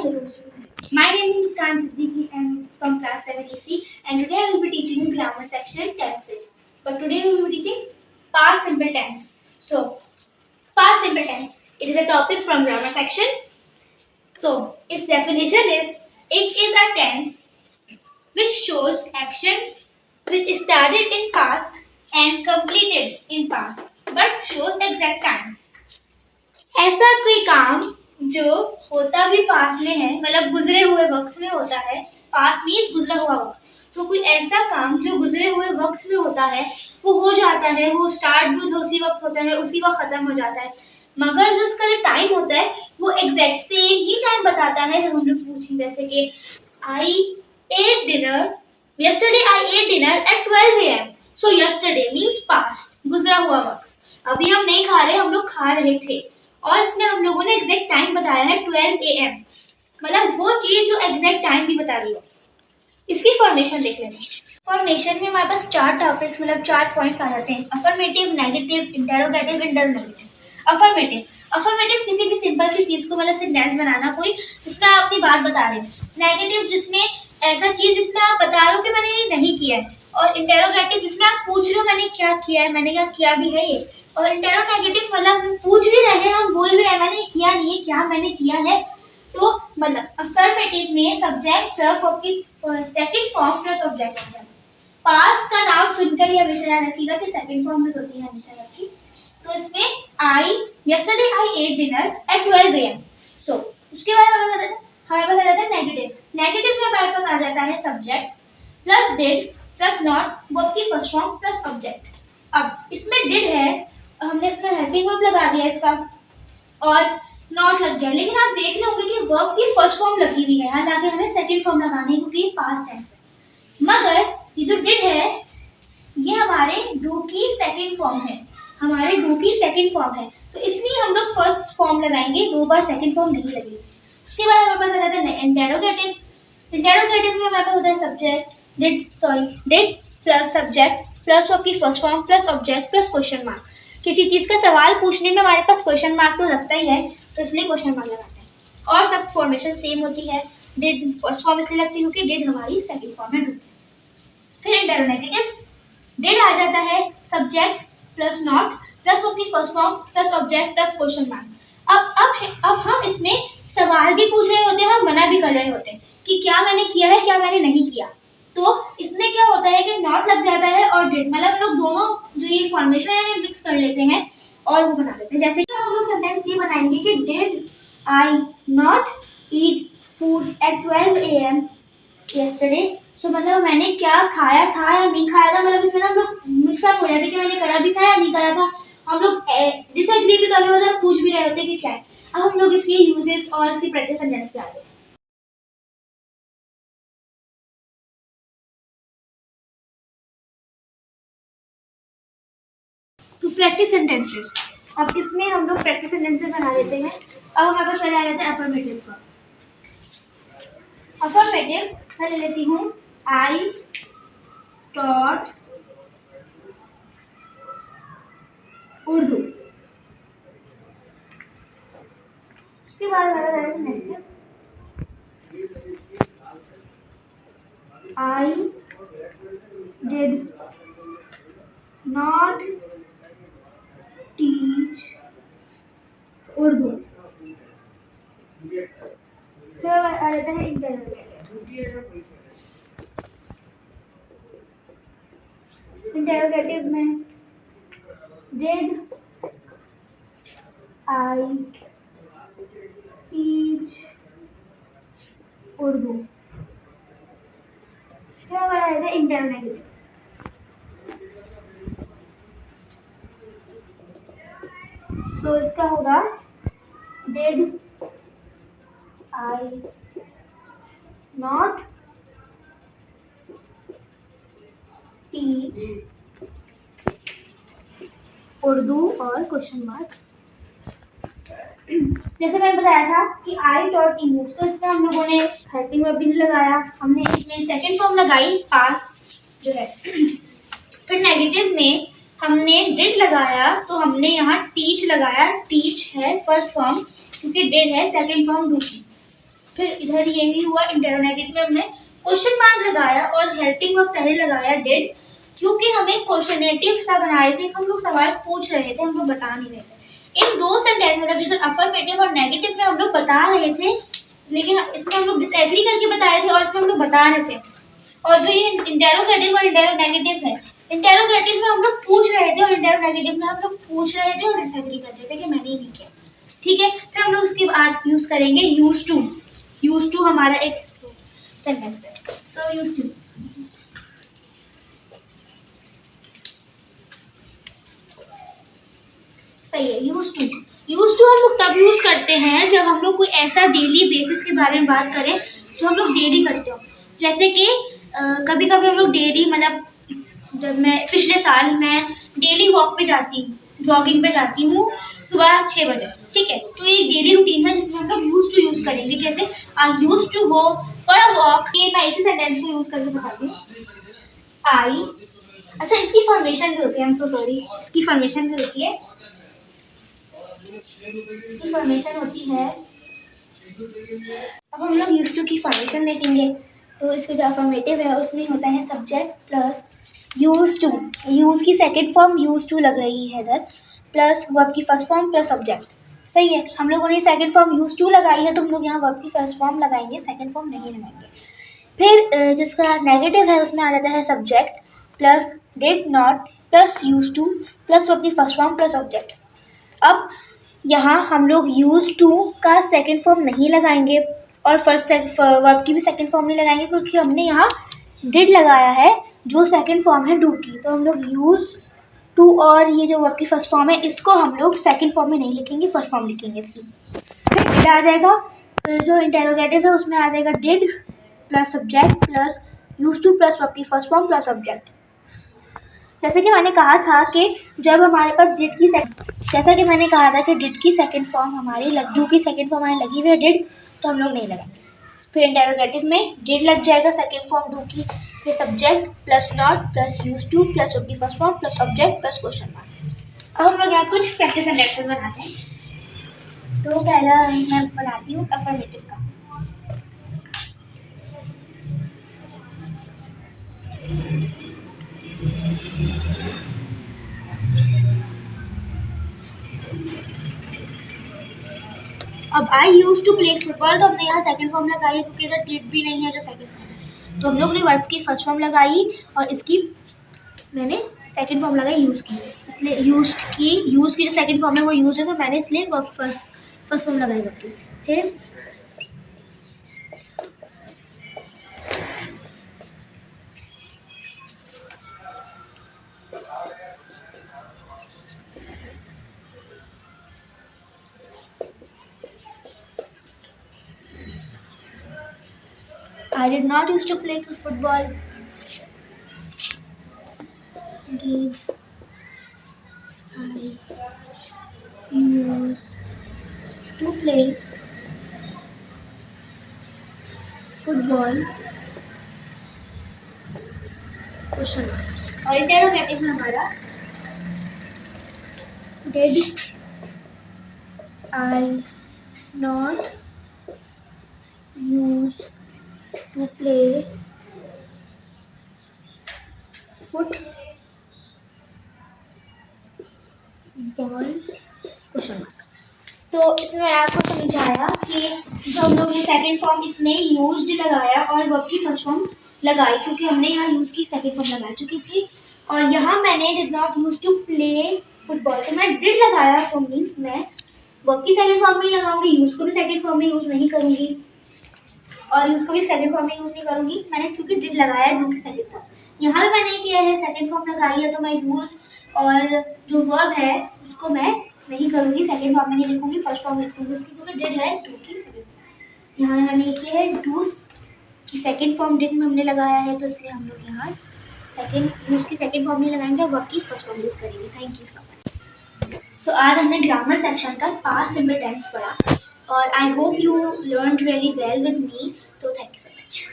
My name is Khan Siddiqui and from class 7AC, and today I will be teaching you grammar section tenses. But today we will be teaching past simple tense. So, past simple tense. It is a topic from grammar section. So, its definition is it is a tense which shows action which started in past and completed in past, but shows exact time. ऐसा कोई काम जो होता भी पास में है, मतलब गुजरे हुए वक्त में होता है. पास मीन्स गुजरा हुआ वक्त. तो कोई ऐसा काम जो गुजरे हुए वक्त में होता है वो हो जाता है, वो स्टार्ट भी उसी वक्त होता है, उसी वक्त खत्म हो जाता है, मगर जो उसका जो टाइम होता है वो एग्जैक्ट सेम ही टाइम बताता है. जब हम लोग पूछें जैसे कि I ate dinner yesterday, I ate dinner at 12 a.m. So yesterday means past, गुजरा हुआ वक्त. अभी हम नहीं खा रहे, हम लोग खा रहे थे, और इसमें हम लोगों ने एग्जैक्ट टाइम बताया है 12 AM, मतलब वो चीज जो एग्जैक्ट टाइम भी बता रही हो. इसकी फॉर्मेशन देख लेते हैं. फॉर्मेशन में हमारे पास 4 टॉपिक्स, मतलब 4 पॉइंट्स आ जाते हैं. Affirmative, negative, interrogative, interrogative. Affirmative किसी भी सिंपल सी चीज को मतलब सेंटेंस बनाना, कोई जिसमें आप अपनी बात बता रहे हो. नेगेटिव जिसमें ऐसा चीज जिसमें आप बता रहे हो कि मैंने ये नहीं किया है. और इंटेरोगेटिव जिसमें आप पूछ रहे हो मैंने क्या किया है, मैंने क्या किया भी है ये. और इंटेरोगेटिव मतलब हम पूछ भी रहे हैं, हम बोल भी रहे हैं मैंने किया नहीं है, क्या मैंने किया है. तो मतलब अफर्मेटिव में सब्जेक्ट वर्ब की सेकंड फॉर्म प्लस ऑब्जेक्ट होता है. पास्ट का नाम सुनकर ही हमेशा याद रखिएगा कि सेकंड फॉर्म में होती है हमेशा रखी. तो इसमें yesterday I ate dinner at 12 AM. सो उसके बाद हमारे पास आ जाता है नेगेटिव. नेगेटिव में हमारे पास आ जाता है subject plus did plus not, verb की फर्स्ट फॉर्म प्लस ऑब्जेक्ट. अब इसमें डिड है, हमने इसमें हेल्पिंग वर्ब लगा दिया इसका, और नॉट लग गया. लेकिन आप देख रहे होंगे कि वर्ब की फर्स्ट फॉर्म लगी हुई है, हालांकि हमें सेकंड फॉर्म लगानी है क्योंकि ये पास्ट टेंस है. मगर ये जो डिड है ये हमारे डू की सेकंड फॉर्म है, तो इसलिए हम लोग फर्स्ट फॉर्म लगाएंगे, 2 बार सेकंड फॉर्म नहीं लगेगी. उसके बाद हमारे पास आ जाता है इंटेरोगेटिव. इंटेरोगेटिव में हमारे पास होता है subject did plus subject plus verb की first form plus object plus question mark. किसी चीज का सवाल पूछने में हमारे पास क्वेश्चन मार्क तो लगता ही है, तो इसलिए क्वेश्चन मार्क लगाते हैं. और सब फॉर्मेशन सेम होती है. डिड फर्स्ट फॉर्म इसलिए लगती है क्योंकि डिड हमारी सेकंड फॉर्म है. फिर इंटेरोगेटिव डिड आ जाता है subject plus not plus verb की first form plus object plus question mark. अब हम इसमें सवाल भी पूछ रहे होते हैं, हम मना भी कर रहे होते हैं कि क्या मैंने किया है, क्या मैंने नहीं किया. तो इसमें क्या होता है कि नॉट लग जाता है और डिड, मतलब लोग दोनों जो ये फॉर्मेशन है मिक्स कर लेते हैं और वो बना देते हैं. जैसे कि हम लोग सेंटेंस ये बनाएंगे कि did I not eat food at 12 AM yesterday. सो मतलब मैंने क्या खाया था या नहीं खाया था, मतलब इसमें ना हम लोग मिक्सअप हो जाते हैं कि मैंने करा भी था या नहीं करा था. हम लोग डिसएग्री भी कर रहे होते हैं, पूछ भी रहे होते हैं कि क्या है. अब हम लोग इसके यूजेस और इसकी प्रैक्टिस सेंटेंस पे आते हैं. तो प्रैक्टिस सेंटेंसेस, अब इसमें हम लोग प्रैक्टिस सेंटेंसेस बना लेते हैं. अब हमारे पास पहले आ जाता है अफर्मेटिव का. अफर्मेटिव मैं ले लेती हूँ आई टॉट उर्दू. उसके बाद आ जाता है negative. I did not teach Urdu. फिर आ जाता है इंटेरोगेटिव. इंटेरोगेटिव में डिड आई टीच उर्दू. फिर हमारा आ जाता है इंटेरोगेटिव. तो इसका होगा did I not teach Urdu और क्वेश्चन मार्क. जैसे मैंने बताया था कि आई टॉट इंग्लिश, तो इसमें हम लोगों ने हेल्पिंग वर्ब भी नहीं लगाया, हमने इसमें सेकंड फॉर्म लगाई पास्ट जो है. फिर नेगेटिव में हमने डिड लगाया, तो हमने यहाँ टीच लगाया. टीच है फर्स्ट फॉर्म क्योंकि डिड है सेकंड फॉर्म डू की. फिर इधर यही हुआ, इंटेरोगेटिव में हमने क्वेश्चन मार्क लगाया और हेल्पिंग वर्ब पहले लगाया डिड, क्योंकि हमें क्वेश्चनेटिव सा बनाए थे, हम लोग सवाल पूछ रहे थे, हम लोग बता नहीं रहे थे। इन दो सेंटेंस मतलब जैसे अफर्मेटिव और नेगेटिव में हम लोग बता रहे थे, लेकिन इसमें हम लोग डिसएग्री करके बता रहे थे और इसमें हम लोग बता रहे थे। और जो ये इंटेरोगेटिव और इंटेरोनेगेटिव है, इंटेरोगेटिव में हम लोग पूछ रहे थे और इंटेरोनेगेटिव में हम लोग पूछ रहे थे और डिसएग्री कर रहे थे कि मैंने नहीं किया। ठीक है, फिर हम लोग इसके बाद यूज करेंगे यूज टू। यूज टू हमारा एक सेंटेंस है, तो यूज टू सही है। यूज टू हम लोग तब यूज करते हैं जब हम लोग कोई ऐसा डेली बेसिस के बारे में बात करें जो हम लोग डेली करते हो। जैसे कि कभी कभी हम लोग डेली मतलब जब मैं पिछले साल मैं डेली वॉक पे जाती हूँ, जॉगिंग पे जाती हूँ सुबह 6 बजे। ठीक है, तो ये डेली रूटीन है जिसमें हम लोग यूज टू यूज करेंगे। कैसे, I use to go for a walk. ये मैं इसी सेंटेंस को यूज करके बताती हूँ। आई, अच्छा इसकी फॉर्मेशन भी होती है, आई एम सो सॉरी, इसकी फॉर्मेशन भी होती है, इसकी फॉर्मेशन होती है। अब हम लोग यूज टू की फॉर्मेशन देखेंगे, तो इसका जो अफर्मेटिव है उसमें होता है subject plus use to. Use की सेकंड फॉर्म यूज टू लग रही है इधर, प्लस वर्ब की फर्स्ट फॉर्म प्लस ऑब्जेक्ट। सही है, हम लोगों ने सेकंड फॉर्म यूज टू लगाई है, तो हम लोग यहाँ वर्ब की फर्स्ट फॉर्म लगाएंगे, सेकंड फॉर्म नहीं लगाएंगे। फिर जिसका नेगेटिव है उसमें आ जाता है subject plus did not plus use to plus verb की फर्स्ट फॉर्म प्लस ऑब्जेक्ट। अब यहाँ हम लोग यूज टू का सेकंड फॉर्म नहीं लगाएंगे और फर्स्ट वर्ब की भी सेकंड फॉर्म नहीं लगाएंगे, क्योंकि हमने यहाँ डिड लगाया है जो सेकंड फॉर्म है डू की। तो हम लोग यूज टू और ये जो वर्ब की फर्स्ट फॉर्म है इसको हम लोग सेकंड फॉर्म में नहीं लिखेंगे, फर्स्ट फॉर्म लिखेंगे इसकी। फिर डिड आ जाएगा, फिर जो इंटेरोगेटिव है उसमें आ जाएगा did plus subject plus use to plus verb की फर्स्ट फॉर्म प्लस ऑब्जेक्ट। जैसे कि मैंने कहा था कि जब हमारे पास डिड की डिड की सेकंड फॉर्म हमारी डू की सेकंड फॉर्म हमारी लगी हुई है डिड, तो हम लोग नहीं लगाएंगे। फिर इंटेरोगेटिव में डिड लग जाएगा सेकंड फॉर्म डू की, फिर subject plus not plus use to plus verb की first form plus object plus question mark. अब हम लोग यहाँ कुछ प्रैक्टिस सेंटेंसेस बनाते हैं। तो पहला मैं बनाती हूँ अफर्मेटिव का। अब आई यूज टू प्ले फुटबॉल, तो हमने यहाँ सेकंड फॉर्म लगाई क्योंकि इधर डिड भी नहीं है जो सेकंड फॉर्म है, तो हम लोग ने वर्ब की फर्स्ट फॉर्म लगाई और इसकी मैंने सेकंड फॉर्म लगाई यूज की, इसलिए यूज की जो सेकंड फॉर्म है वो यूज है, तो मैंने इसलिए वर्ब फर्स्ट फॉर्म लगाई वर्ब की। फिर I did not used to play football. Did I used to play football? Question और इंटेरोगेटिव में हमारा did I not use to play football question mark. तो इसमें मैंने आपको समझाया कि जो हम लोग ने सेकंड फॉर्म इसमें यूज्ड लगाया और वर्ब की फर्स्ट फॉर्म लगाई, क्योंकि हमने यहाँ यूज की सेकंड फॉर्म लगा चुकी थी, और यहाँ मैंने did not use to play football, तो मैं डिड लगाया, तो मीन्स मैं वर्ब की सेकंड फॉर्म में ही लगाऊंगी, यूज को भी सेकंड फॉर्म में यूज नहीं करूंगी और यूज को भी सेकंड फॉर्म में यूज नहीं करूंगी। मैंने क्योंकि डिड लगाया है डू की सेकंड फॉर्म, यहाँ भी मैंने किया है सेकंड फॉर्म लगाई है, तो मैं यूज और जो वर्ब है उसको मैं नहीं करूंगी, सेकंड फॉर्म में नहीं लिखूंगी, फर्स्ट फॉर्म लिखूंगी उसकी, क्योंकि डिड है डू की सेकंड फॉर्म। यहाँ मैंने ये किया है डू की सेकंड फॉर्म डिड में हमने लगाया है, तो इसलिए हम लोग यहाँ यूज की सेकंड फॉर्म नहीं लगाएंगे और वर्ब की फर्स्ट फॉर्म यूज करेंगे। Thank you so much. तो आज हमने ग्रामर सेक्शन का पास्ट सिंपल टेंस पढ़ा और I hope you learned really well with me, so thank you so much.